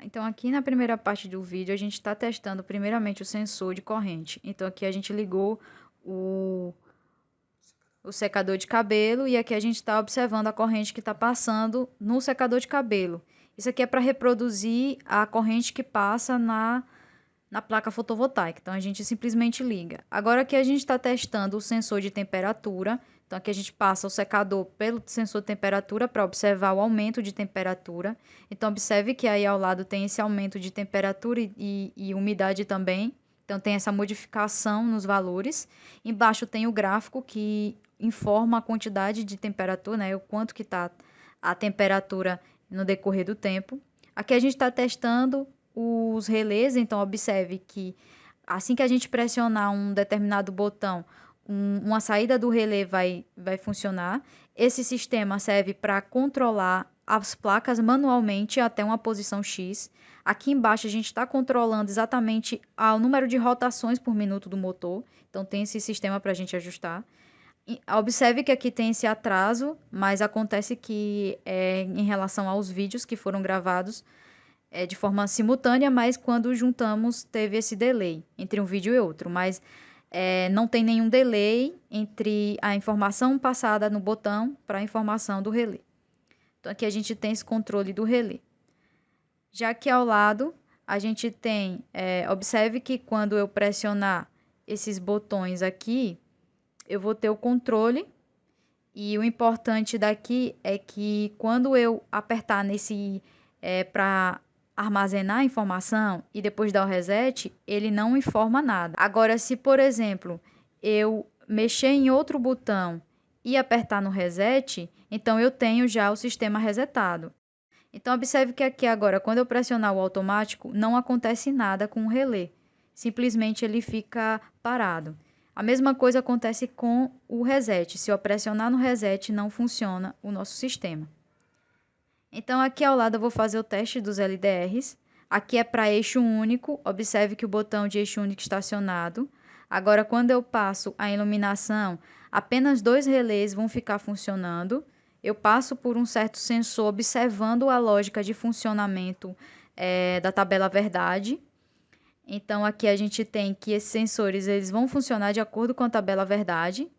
Então, aqui na primeira parte do vídeo, a gente está testando primeiramente o sensor de corrente. Então, aqui a gente ligou o secador de cabelo e aqui a gente está observando a corrente que está passando no secador de cabelo. Isso aqui é para reproduzir a corrente que passa na placa fotovoltaica. Então, a gente simplesmente liga. Agora aqui a gente está testando o sensor de temperatura. Então, aqui a gente passa o secador pelo sensor de temperatura para observar o aumento de temperatura. Então, observe que aí ao lado tem esse aumento de temperatura e umidade também. Então, tem essa modificação nos valores. Embaixo tem o gráfico que informa a quantidade de temperatura, né? O quanto que está a temperatura no decorrer do tempo. Aqui a gente está testando os relés, então observe que assim que a gente pressionar um determinado botão, uma saída do relé vai funcionar. Esse sistema serve para controlar as placas manualmente até uma posição X. Aqui embaixo a gente está controlando exatamente o número de rotações por minuto do motor. Então tem esse sistema para a gente ajustar. Observe que aqui tem esse atraso, mas acontece que em relação aos vídeos que foram gravados de forma simultânea, mas quando juntamos teve esse delay entre um vídeo e outro. Mas não tem nenhum delay entre a informação passada no botão para a informação do relé. Então aqui a gente tem esse controle do relé. Já aqui ao lado a gente tem, observe que quando eu pressionar esses botões aqui, eu vou ter o controle, e o importante daqui é que quando eu apertar nesse para armazenar a informação e depois dar o reset, ele não informa nada. Agora, se por exemplo, eu mexer em outro botão e apertar no reset, então eu tenho já o sistema resetado. Então, observe que aqui agora, quando eu pressionar o automático, não acontece nada com o relé. Simplesmente ele fica parado. A mesma coisa acontece com o reset. Se eu pressionar no reset, não funciona o nosso sistema. Então, aqui ao lado eu vou fazer o teste dos LDRs. Aqui é para eixo único. Observe que o botão de eixo único está acionado. Agora, quando eu passo a iluminação, apenas 2 relés vão ficar funcionando. Eu passo por um certo sensor observando a lógica de funcionamento da tabela verdade. Então, aqui a gente tem que esses sensores eles vão funcionar de acordo com a tabela verdade.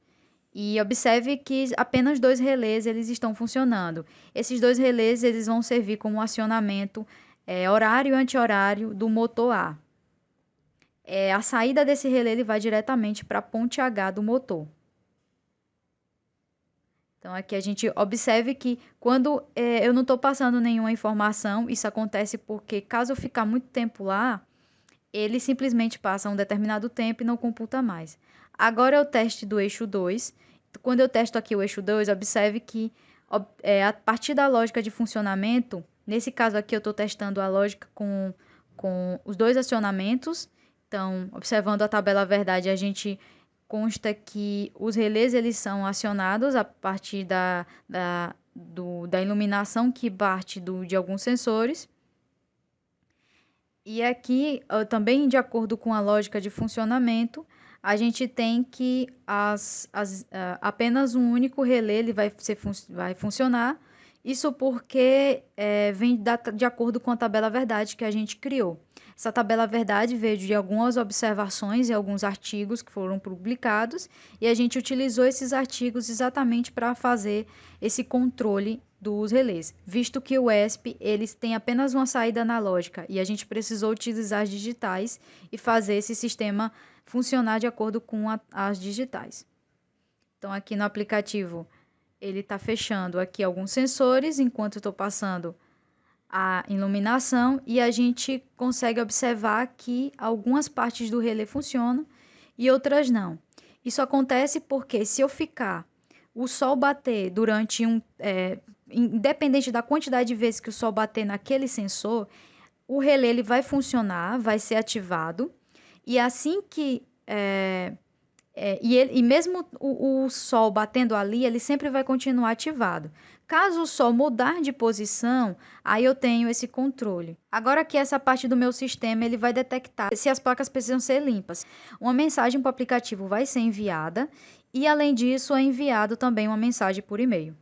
E observe que apenas 2 relés eles estão funcionando. Esses 2 relés eles vão servir como acionamento horário e anti-horário do motor A. A saída desse relé ele vai diretamente para a ponte H do motor. Então, aqui a gente observe que quando eu não estou passando nenhuma informação, isso acontece porque caso eu ficar muito tempo lá, ele simplesmente passa um determinado tempo e não computa mais. Agora é o teste do eixo 2. Quando eu testo aqui o eixo 2, observe que a partir da lógica de funcionamento, nesse caso aqui eu estou testando a lógica com os 2 acionamentos. Então, observando a tabela verdade, a gente consta que os relés eles são acionados a partir da iluminação que parte de alguns sensores. E aqui, também de acordo com a lógica de funcionamento, a gente tem que apenas um único relé ele vai funcionar. Isso porque vem de acordo com a tabela verdade que a gente criou. Essa tabela verdade veio de algumas observações e alguns artigos que foram publicados, e a gente utilizou esses artigos exatamente para fazer esse controle dos relés, visto que o ESP eles têm apenas uma saída analógica e a gente precisou utilizar as digitais e fazer esse sistema funcionar de acordo com as digitais. Então, aqui no aplicativo, ele está fechando aqui alguns sensores enquanto eu estou passando a iluminação, e a gente consegue observar que algumas partes do relé funcionam e outras não. Isso acontece porque se eu ficar o sol bater durante independente da quantidade de vezes que o sol bater naquele sensor, o relé ele vai funcionar, vai ser ativado, e assim que e mesmo o sol batendo ali, ele sempre vai continuar ativado. Caso o sol mudar de posição, aí eu tenho esse controle. Agora aqui essa parte do meu sistema, ele vai detectar se as placas precisam ser limpas. Uma mensagem para o aplicativo vai ser enviada e além disso é enviado também uma mensagem por e-mail.